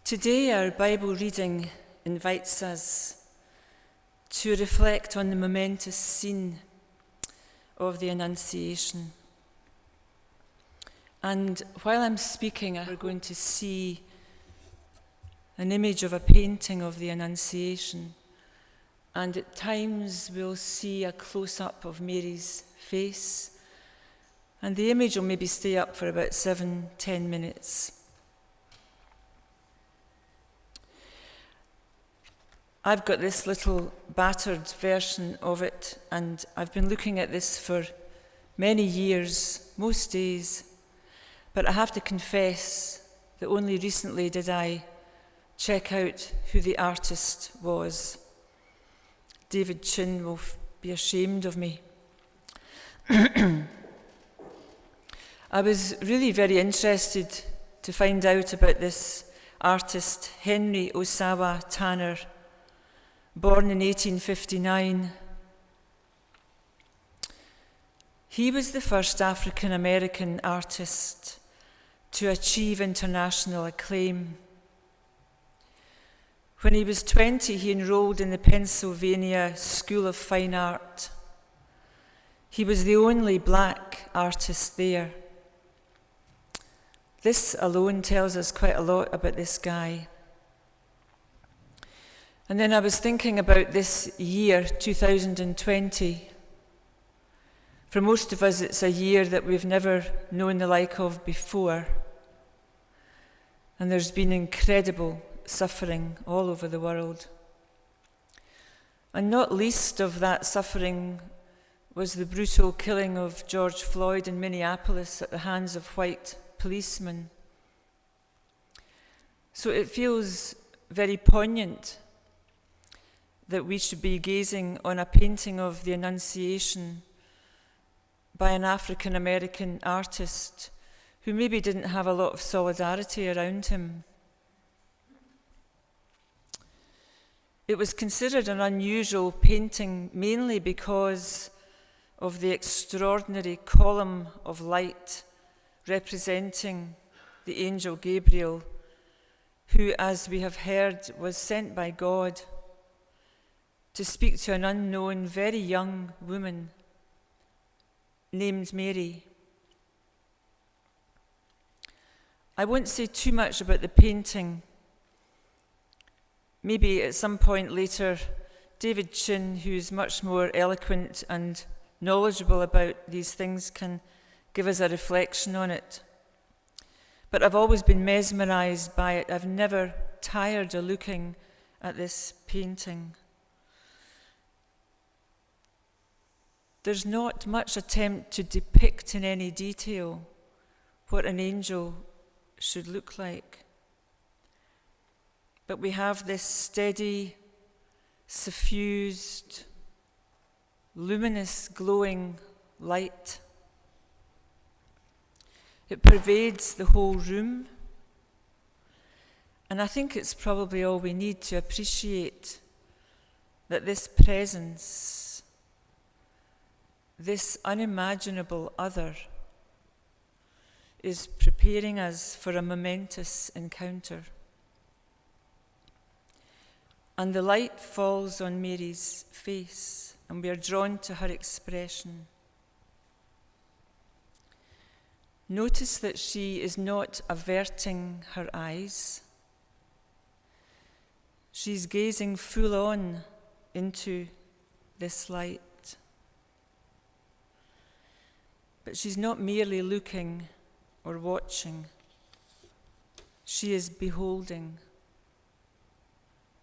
Today our Bible reading invites us to reflect on the momentous scene of the Annunciation. And while I'm speaking, we're going to see an image of a painting of the Annunciation, and at times we'll see a close-up of Mary's face, and the image will maybe stay up for about 7-10 minutes. I've got this little battered version of it, and I've been looking at this for many years, most days, but I have to confess that only recently did I check out who the artist was. David Chin will be ashamed of me. I was really very interested to find out about this artist, Henry Osawa Tanner, born in 1859. He was the first African-American artist to achieve international acclaim. When he was 20, he enrolled in the Pennsylvania School of Fine Art. He was the only black artist there. This alone tells us quite a lot about this guy. And then I was thinking about this year, 2020. For most of us, it's a year that we've never known the like of before. And there's been incredible suffering all over the world. And not least of that suffering was the brutal killing of George Floyd in Minneapolis at the hands of white policemen. So it feels very poignant that we should be gazing on a painting of the Annunciation by an African-American artist who maybe didn't have a lot of solidarity around him. It was considered an unusual painting mainly because of the extraordinary column of light representing the angel Gabriel, who, as we have heard, was sent by God to speak to an unknown, very young woman named Mary. I won't say too much about the painting. Maybe at some point later, David Chin, who's much more eloquent and knowledgeable about these things, can give us a reflection on it. But I've always been mesmerized by it. I've never tired of looking at this painting. There's not much attempt to depict in any detail what an angel should look like. But we have this steady, suffused, luminous, glowing light. It pervades the whole room, and I think it's probably all we need to appreciate that this presence, this unimaginable other, is preparing us for a momentous encounter. And the light falls on Mary's face, and we are drawn to her expression. Notice that she is not averting her eyes. She's gazing full on into this light. But she's not merely looking or watching. She is beholding.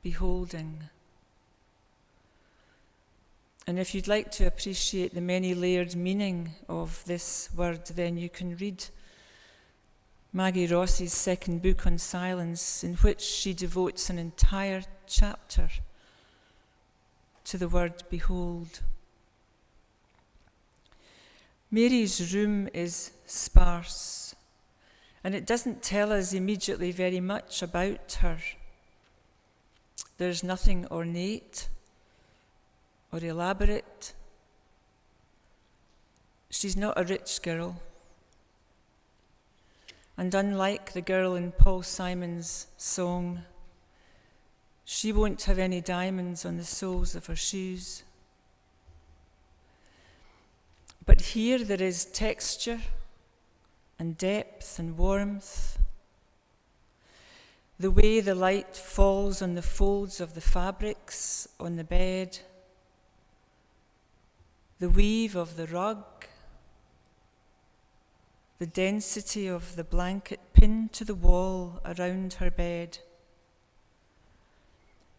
Beholding. And if you'd like to appreciate the many-layered meaning of this word, then you can read Maggie Ross's second book on silence, in which she devotes an entire chapter to the word behold. Mary's room is sparse, and it doesn't tell us immediately very much about her. There's nothing ornate or elaborate. She's not a rich girl. And unlike the girl in Paul Simon's song, she won't have any diamonds on the soles of her shoes. But here there is texture and depth and warmth. The way the light falls on the folds of the fabrics on the bed, the weave of the rug, the density of the blanket pinned to the wall around her bed.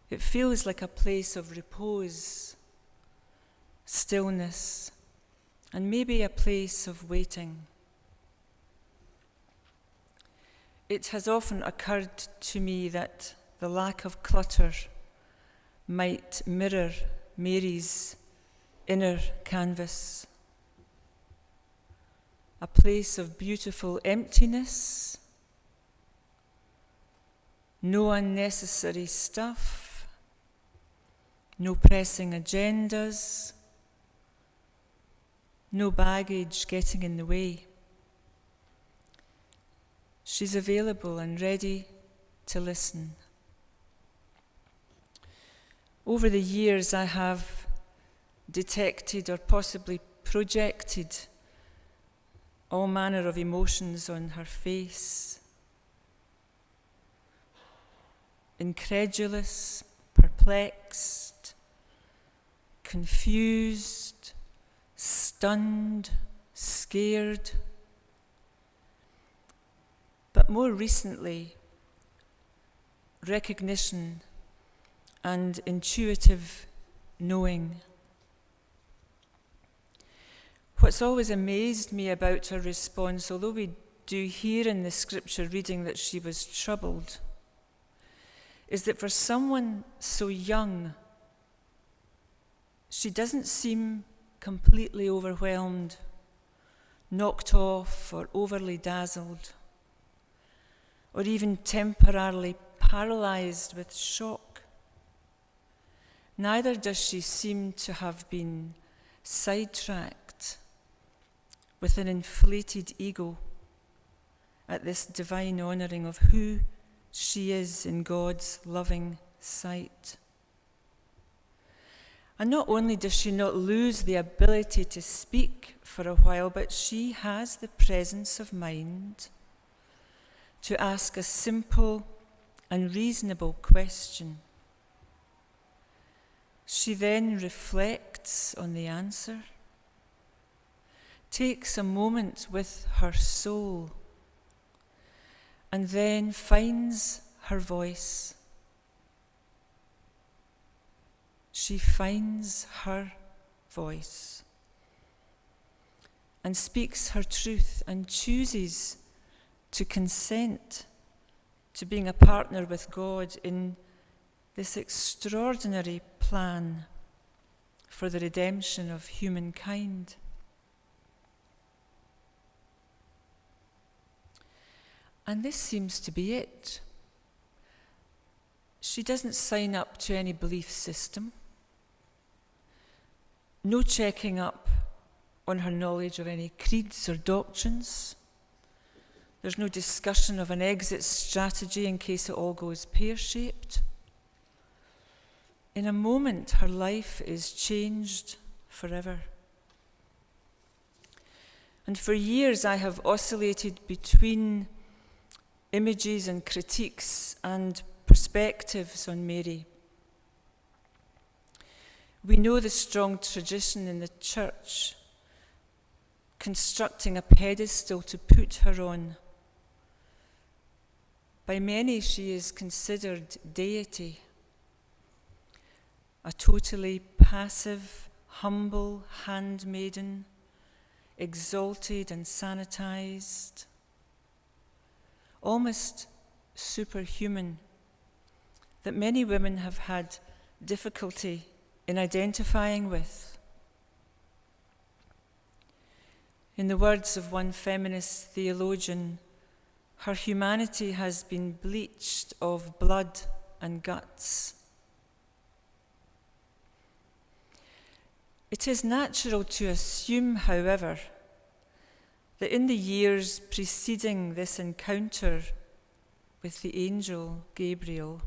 It feels like a place of repose, stillness, and maybe a place of waiting. It has often occurred to me that the lack of clutter might mirror Mary's inner canvas, a place of beautiful emptiness, no unnecessary stuff, no pressing agendas, no baggage getting in the way. She's available and ready to listen. Over the years, I have detected or possibly projected all manner of emotions on her face. Incredulous, perplexed, confused, stunned, scared. But more recently, recognition and intuitive knowing. What's always amazed me about her response, although we do hear in the scripture reading that she was troubled, is that for someone so young, she doesn't seem completely overwhelmed, knocked off, or overly dazzled, or even temporarily paralyzed with shock. Neither does she seem to have been sidetracked with an inflated ego at this divine honouring of who she is in God's loving sight. And not only does she not lose the ability to speak for a while, but she has the presence of mind to ask a simple and reasonable question. She then reflects on the answer, takes a moment with her soul, and then finds her voice. She finds her voice and speaks her truth and chooses to consent to being a partner with God in this extraordinary plan for the redemption of humankind. And this seems to be it. She doesn't sign up to any belief system. No checking up on her knowledge of any creeds or doctrines. There's no discussion of an exit strategy in case it all goes pear-shaped. In a moment, her life is changed forever. And for years, I have oscillated between images and critiques and perspectives on Mary. We know the strong tradition in the church constructing a pedestal to put her on. By many, she is considered deity, a totally passive, humble handmaiden, exalted and sanitized, almost superhuman, that many women have had difficulty in identifying with. In the words of one feminist theologian, her humanity has been bleached of blood and guts. It is natural to assume, however, that in the years preceding this encounter with the angel Gabriel,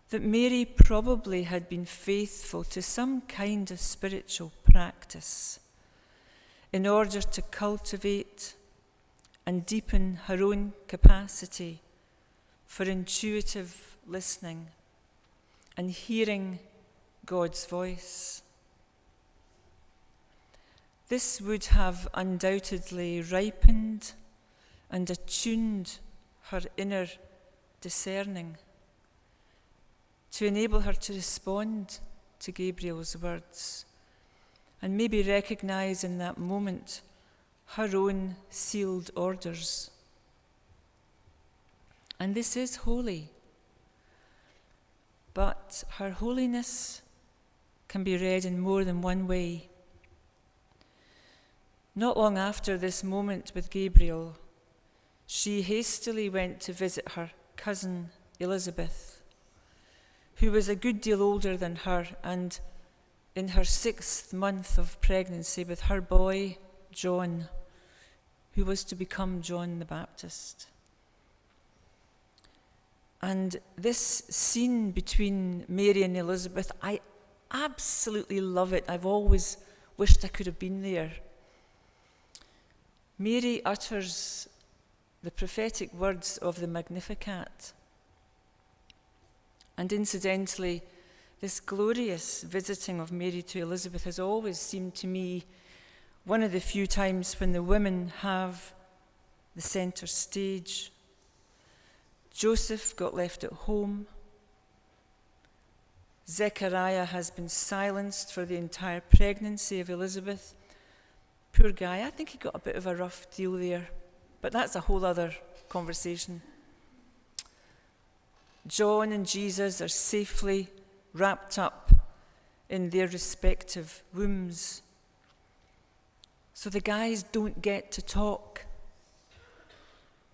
that Mary probably had been faithful to some kind of spiritual practice in order to cultivate and deepen her own capacity for intuitive listening and hearing God's voice. This would have undoubtedly ripened and attuned her inner discerning to enable her to respond to Gabriel's words and maybe recognize in that moment her own sealed orders. And this is holy, but her holiness can be read in more than one way. Not long after this moment with Gabriel, she hastily went to visit her cousin Elizabeth, who was a good deal older than her and in her 6th month of pregnancy with her boy, John, who was to become John the Baptist. And this scene between Mary and Elizabeth, I absolutely love it. I've always wished I could have been there. Mary utters the prophetic words of the Magnificat. And incidentally, this glorious visiting of Mary to Elizabeth has always seemed to me one of the few times when the women have the center stage. Joseph got left at home. Zechariah has been silenced for the entire pregnancy of Elizabeth. Poor guy, I think he got a bit of a rough deal there, but that's a whole other conversation. John and Jesus are safely wrapped up in their respective wombs. So the guys don't get to talk.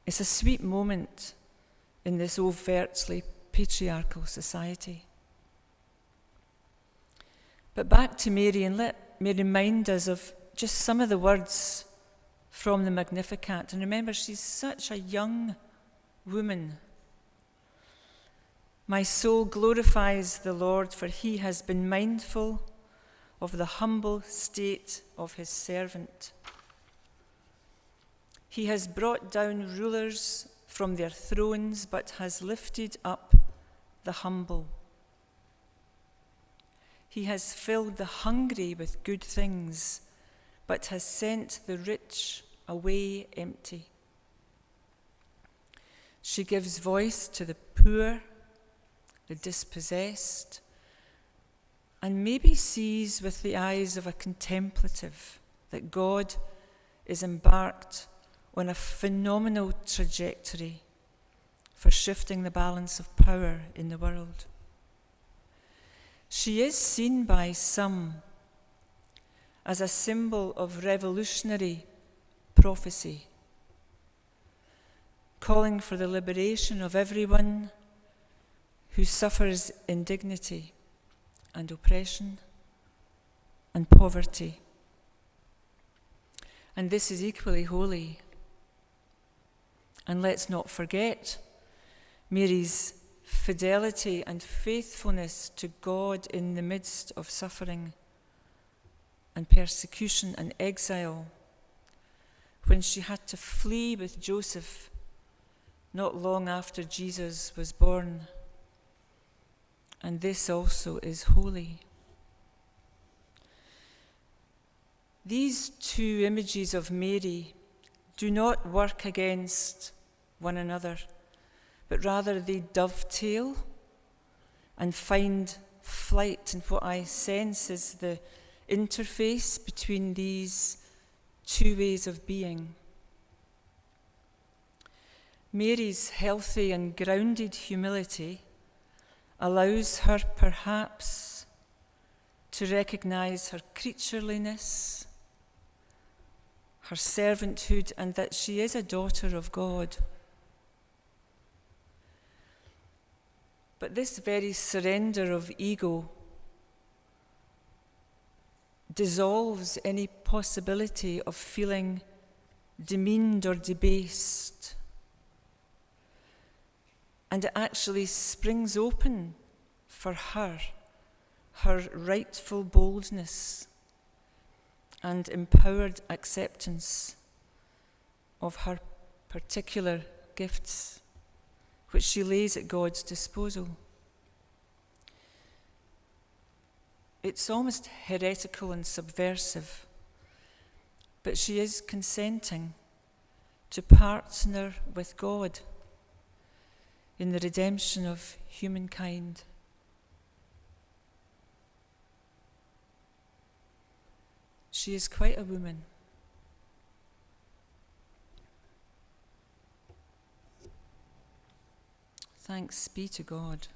It's a sweet moment in this overtly patriarchal society. But back to Mary, and let me remind us of just some of the words from the Magnificat. And remember, she's such a young woman. My soul glorifies the Lord, for he has been mindful of the humble state of his servant. He has brought down rulers from their thrones, but has lifted up the humble. He has filled the hungry with good things, but has sent the rich away empty. She gives voice to the poor, the dispossessed, and maybe sees with the eyes of a contemplative that God is embarked on a phenomenal trajectory for shifting the balance of power in the world. She is seen by some as a symbol of revolutionary prophecy, calling for the liberation of everyone who suffers indignity and oppression and poverty. And this is equally holy. And let's not forget Mary's fidelity and faithfulness to God in the midst of suffering and persecution and exile, when she had to flee with Joseph not long after Jesus was born. And this also is holy. These two images of Mary do not work against one another, but rather they dovetail and find flight in what I sense is the interface between these two ways of being. Mary's healthy and grounded humility allows her perhaps to recognize her creatureliness, her servanthood, and that she is a daughter of God. But this very surrender of ego dissolves any possibility of feeling demeaned or debased. And it actually springs open for her rightful boldness and empowered acceptance of her particular gifts, which she lays at God's disposal. It's almost heretical and subversive, but she is consenting to partner with God in the redemption of humankind. She is quite a woman. Thanks be to God.